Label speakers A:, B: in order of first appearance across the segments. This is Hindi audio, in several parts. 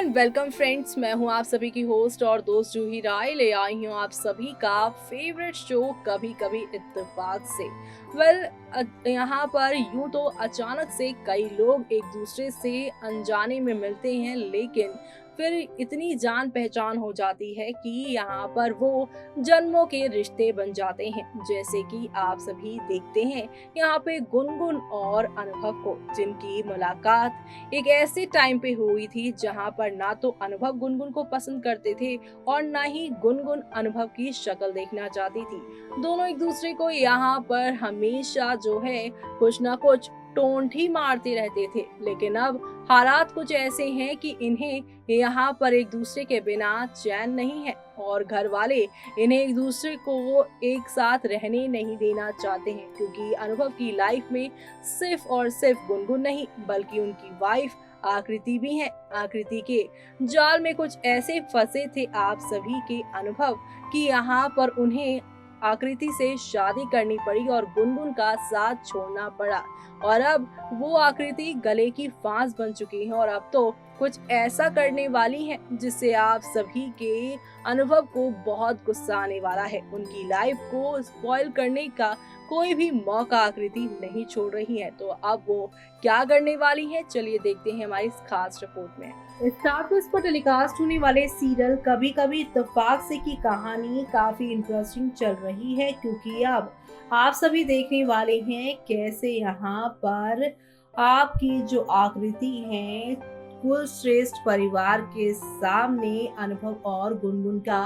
A: And welcome friends. मैं हूं आप सभी की होस्ट और दोस्त जूही राय। ले आई हूं आप सभी का फेवरेट शो कभी कभी इत्तेफाक से। यहाँ पर यूं तो अचानक से कई लोग एक दूसरे से अनजाने में मिलते हैं, लेकिन फिर इतनी जान पहचान हो जाती है कि यहाँ पर वो जन्मों के रिश्ते बन जाते हैं। जैसे कि आप सभी देखते हैं यहाँ पे गुनगुन और अनुभव को, जिनकी मुलाकात एक ऐसे टाइम पे हुई थी जहां पर ना तो अनुभव गुनगुन को पसंद करते थे और ना ही गुनगुन अनुभव की शक्ल देखना चाहती थी। दोनों एक दूसरे को यहाँ पर हमेशा जो है कुछ ना कुछ टोंट ही मारते रहते थे, लेकिन अब हालात कुछ ऐसे हैं कि इन्हें यहाँ पर एक दूसरे के बिना चैन नहीं है और घर वाले इन्हें एक दूसरे को एक साथ रहने नहीं देना चाहते हैं, क्योंकि अनुभव की लाइफ में सिर्फ और सिर्फ गुनगुन नहीं बल्कि उनकी वाइफ आकृति भी है। आकृति के जाल में कुछ ऐसे फंसे थे आप सभी के अनुभव कि यहाँ पर उन्हें आकृति से शादी करनी पड़ी और गुनगुन का साथ छोड़ना पड़ा। और अब वो आकृति गले की फांस बन चुकी है और अब तो कुछ ऐसा करने वाली है जिससे आप सभी के अनुभव को बहुत गुस्सा आने वाला है। उनकी लाइफ को स्पॉइल करने का कोई भी मौका आकृति नहीं छोड़ रही है। तो अब वो क्या करने वाली है, चलिए देखते हैं हमारी इस खास रिपोर्ट में।
B: स्टार प्लस पर टेलीकास्ट होने वाले सीरियल कभी कभी इत्तेफाक से की कहानी काफी इंटरेस्टिंग चल रही है, क्योंकि अब आप सभी देखने वाले हैं कैसे यहाँ पर आपकी जो आकृति है कुल श्रेष्ठ परिवार के सामने अनुभव और गुनगुन का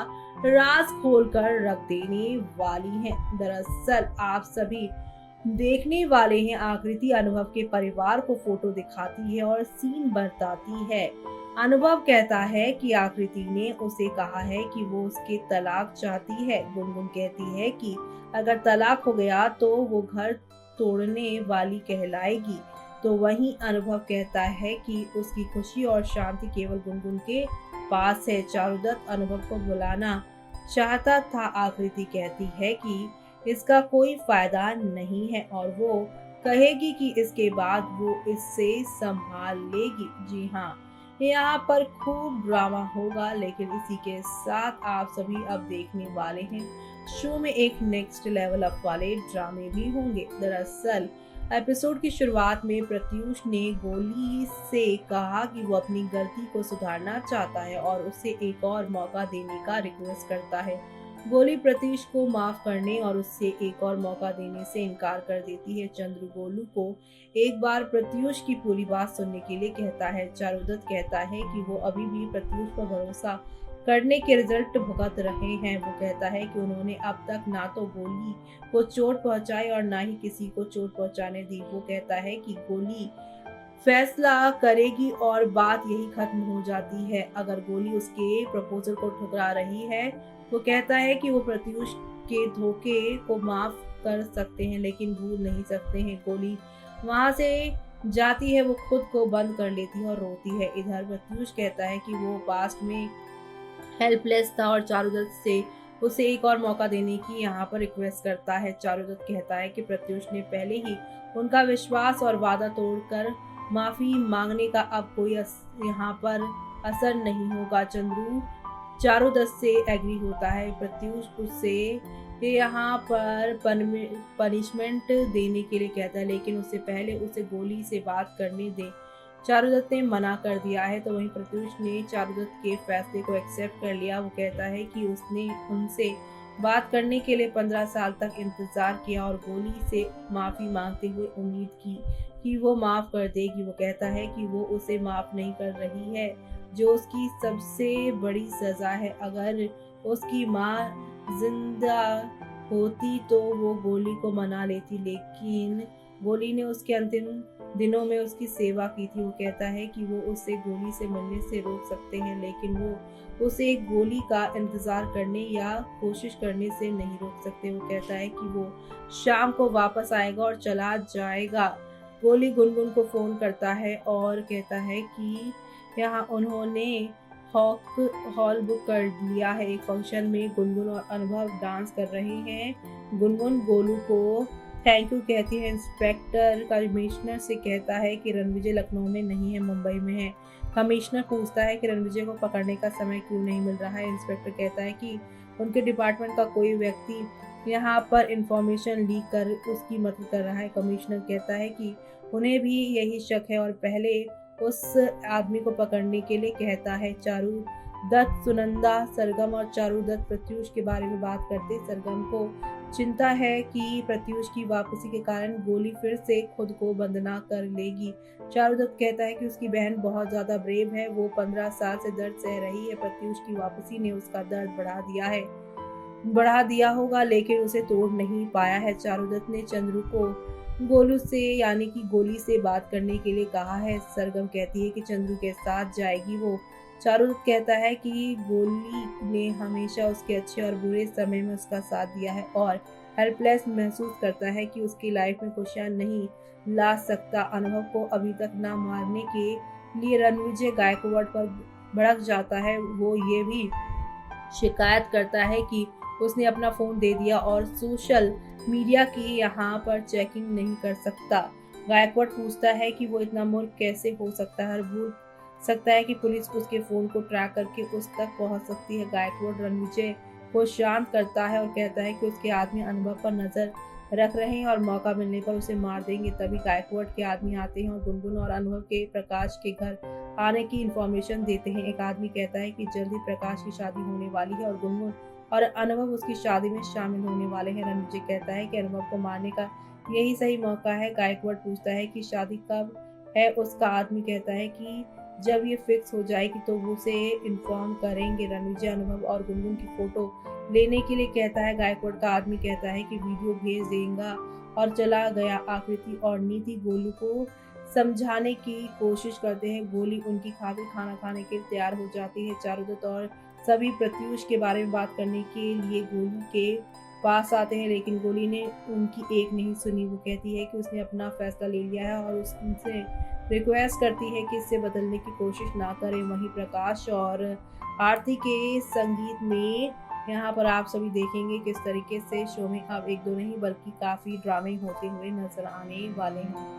B: राज खोलकर रख देने वाली है। दरअसल आप सभी देखने वाले हैं आकृति अनुभव के परिवार को फोटो दिखाती है और सीन बताती है। अनुभव कहता है कि आकृति ने उसे कहा है कि वो उसके तलाक चाहती है। गुनगुन कहती है कि अगर तलाक हो गया तो वो घर तोड़ने वाली कहलाएगी। तो वहीं अनुभव कहता है कि उसकी खुशी और शांति केवल गुनगुन के पास है। चारुदत्त अनुभव को बुलाना चाहता था। आकृति कहती है कि इसका कोई फायदा नहीं है और वो कहेगी कि इसके बाद वो इससे संभाल लेगी। जी हाँ, यहाँ पर खूब ड्रामा होगा, लेकिन इसी के साथ आप सभी अब देखने वाले हैं शो में एक नेक्स्ट लेवल अप वाले ड्रामे भी होंगे। दरअसल एपिसोड की शुरुआत में प्रत्यूष ने गोली से कहा कि वो अपनी गलती को सुधारना चाहता है और उसे एक और मौका देने का रिक्वेस्ट करता है। गोली प्रत्यूष को माफ करने और उससे एक और मौका देने से इनकार कर देती है। चंद्र गोलू को एक बार प्रत्यूष की पूरी बात सुनने के लिए कहता है। चारुदत्त कहता है कि वो अभी भी प्रत्यूष पर भरोसा करने के रिजल्ट भुगत रहे हैं। वो कहता है कि उन्होंने अब तक ना तो गोली को चोट पहुंचाई और ना ही किसी को चोट पहुंचाने दी। वो कहता है कि गोली फैसला करेगी और बात यही खत्म हो जाती है। अगर गोली उसके प्रपोजल को ठुकरा रही है, वो कहता है कि वो प्रत्यूष के धोखे को माफ कर सकते हैं लेकिन भूल नहीं सकते हैं। गोली वहां से जाती है, वो खुद को बंद कर लेती है और रोती है। इधर प्रत्यूष कहता है कि वो पास्ट में हेल्पलेस था और चारुदत्त से उसे एक और मौका देने की यहाँ पर रिक्वेस्ट करता है। चारुदत्त कहता है कि प्रत्यूष ने पहले ही उनका विश्वास और वादा तोड़कर माफी मांगने का अब कोई यहाँ पर असर नहीं होगा। चंद्रू चारुदत्त से एग्री होता है। प्रत्यूष उससे यहाँ पर पनिशमेंट देने के लिए कहता है, लेकिन उससे पहले उसे गोली से बात करने दे। चारुदत्त ने मना कर दिया है। तो वहीं प्रत्यूष ने चारुदत्त के फैसले को एक्सेप्ट कर लिया। वो कहता है कि उसने उनसे बात करने के लिए 15 साल तक इंतजार किया और गोली से माफी मांगते हुए उम्मीद की कि वो माफ कर देगी। वो कहता है कि वो उसे माफ नहीं कर रही है, जो उसकी सबसे बड़ी सजा है। अगर उसकी माँ जिंदा होती तो वो गोली को मना लेती, लेकिन गोली ने उसके अंतिम दिनों में उसकी सेवा की थी। वो कहता है कि वो उसे गोली से मिलने से रोक सकते हैं, लेकिन वो उसे गोली का इंतजार करने या कोशिश करने से नहीं रोक सकते। वो कहता है कि वो शाम को वापस आएगा और चला जाएगा। गोली गुनगुन को फोन करता है और कहता है कि यहाँ उन्होंने हॉल बुक कर लिया है। एक फंक्शन में गुनगुन और अनुभव डांस कर रहे हैं। गुनगुन गोलू को थैंक यू कहती है। इंस्पेक्टर कमिश्नर से कहता है कि रणविजय लखनऊ में नहीं है, मुंबई में है। कमिश्नर पूछता है कि रणविजय को पकड़ने का समय क्यों नहीं मिल रहा है। इंस्पेक्टर कहता है कि उनके डिपार्टमेंट का कोई व्यक्ति यहाँ पर इंफॉर्मेशन लीक कर उसकी मदद कर रहा है। कमिश्नर कहता है कि उन्हें भी यही शक है और पहले उस आदमी को पकड़ने के लिए कहता है। चारू दत्त सुनंदा, सरगम और चारू दत्त प्रत्यूष के बारे में बात करते। सरगम को चिंता है कि प्रत्यूष की वापसी के कारण गोली फिर से खुद को बंद ना कर लेगी। चारू दत्त कहता है कि उसकी बहन बहुत ज्यादा ब्रेव है, वो 15 साल से दर्द सह रही है। प्रत्यूष की वापसी ने उसका दर्द बढ़ा दिया होगा, लेकिन उसे तोड़ नहीं पाया है। चारू दत्त ने चंद्रू को गोलू से यानी कि गोली से बात करने के लिए कहा है। सरगम कहती है कि चंद्रू के साथ जाएगी वो। चारू दत्त कहता है कि गोली ने हमेशा उसके अच्छे और बुरे समय में उसका साथ दिया है और हेल्पलेस महसूस करता है कि उसकी लाइफ में खुशियां नहीं ला सकता। अनुभव को अभी तक ना मारने के लिए रणविजय गायकवाड़ पर भड़क जाता है। वो ये भी शिकायत करता है कि उसने अपना फोन दे दिया और सोशल मीडिया की यहाँ पर चेकिंग नहीं कर सकता। गायकवाड़ पूछता है कि वो इतना मूर्ख कैसे हो सकता है और भूल सकता है कि पुलिस उसके फोन को ट्रैक करके उस तक पहुंच सकती है। गायकवाड़ रणविजय को शांत करता है और कहता है कि उसके आदमी अनुभव पर नजर रख रहे हैं और मौका मिलने पर उसे मार देंगे। तभी गायकवाड़ के आदमी आते हैं और गुनगुन और अनुभव के प्रकाश के घर आने की इंफॉर्मेशन देते हैं। एक आदमी कहता है कि जल्दी प्रकाश की शादी होने वाली है और गुनगुन और अनुभव उसकी शादी में शामिल होने वाले हैं। रणविजय कहता है कि अनुभव को मारने का यही सही मौका है। गायकवाड़ पूछता है कि शादी कब है। उसका आदमी कहता है कि जब ये फिक्स हो जाएगी तो वो उसे इन्फॉर्म करेंगे। रणविजय अनुभव और गुनगुन की फोटो लेने के लिए कहता है। गायकवाड़ का आदमी कहता है कि वीडियो भेज देगा और चला गया। आकृति और नीति गोलू को समझाने की कोशिश करते हैं। गोली उनकी खातिर खाना खाने के लिए तैयार हो जाती है। चारू दत्त और सभी प्रत्यूष के बारे में बात करने के लिए गोलू के पास आते हैं, लेकिन गोली ने उनकी एक नहीं सुनी। वो कहती है कि उसने अपना फैसला ले लिया है और उससे रिक्वेस्ट करती है कि इससे बदलने की कोशिश ना करें। वहीं प्रकाश और आरती के संगीत में यहाँ पर आप सभी देखेंगे किस तरीके से शो में अब एक दो नहीं बल्कि काफी ड्रामे होते हुए नजर आने वाले हैं।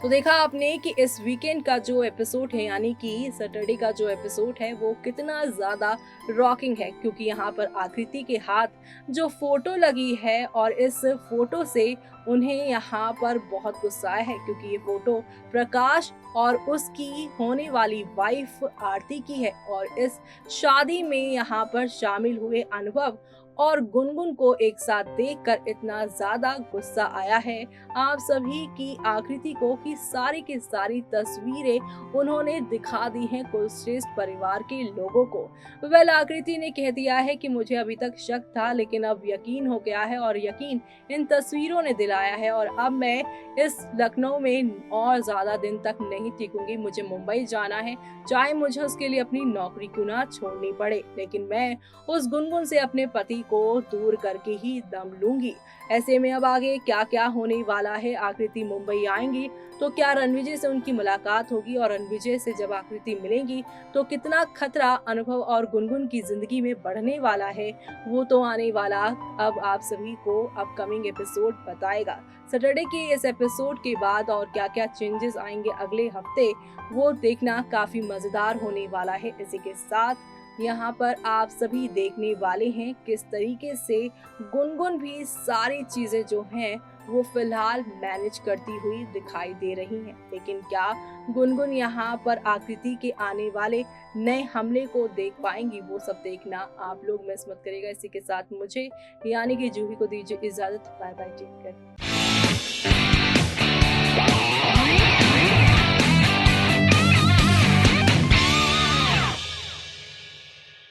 A: तो देखा आपने कि इस वीकेंड का जो एपिसोड है यानी कि सैटरडे का जो एपिसोड है वो कितना ज़्यादा रॉकिंग है, क्योंकि यहाँ पर आकृति के हाथ जो फोटो लगी है और इस फोटो से उन्हें यहाँ पर बहुत गुस्सा है, क्योंकि ये फोटो प्रकाश और उसकी होने वाली वाइफ आरती की है और इस शादी में यहाँ पर शामिल हुए अनुभव और गुनगुन को एक साथ देखकर इतना ज्यादा गुस्सा आया है आप सभी की आकृति को कि सारी की सारी तस्वीरें उन्होंने दिखा दी हैं कुलश्रेष्ठ परिवार के लोगों को। वेल आकृति ने कह दिया है कि मुझे अभी तक शक था, लेकिन अब यकीन हो गया है और यकीन इन तस्वीरों ने दिलाया है और अब मैं इस लखनऊ में और ज्यादा दिन तक नहीं टिकूंगी। मुझे मुंबई जाना है, चाहे मुझे उसके लिए अपनी नौकरी क्यों ना छोड़नी पड़े, लेकिन मैं उस गुनगुन से अपने पति को दूर करके ही दम लूंगी। ऐसे में अब आगे क्या क्या होने वाला है, आकृति मुंबई आएंगी तो क्या रणविजय से उनकी मुलाकात होगी और रणविजय से जब आकृति मिलेंगी तो कितना खतरा अनुभव और गुनगुन की जिंदगी में बढ़ने वाला है, वो तो आने वाला अब आप सभी को अपकमिंग एपिसोड बताएगा। सैटरडे के इस एपिसोड के बाद और क्या क्या चेंजेस आएंगे अगले हफ्ते वो देखना काफी मजेदार होने वाला है। इसी के साथ यहाँ पर आप सभी देखने वाले हैं किस तरीके से गुनगुन भी सारी चीजें जो हैं वो फिलहाल मैनेज करती हुई दिखाई दे रही हैं, लेकिन क्या गुनगुन यहाँ पर आकृति के आने वाले नए हमले को देख पाएंगी, वो सब देखना आप लोग मिस मत करिएगा। इसी के साथ मुझे यानी कि जूही को दीजिए इजाजत। Bye bye, take care.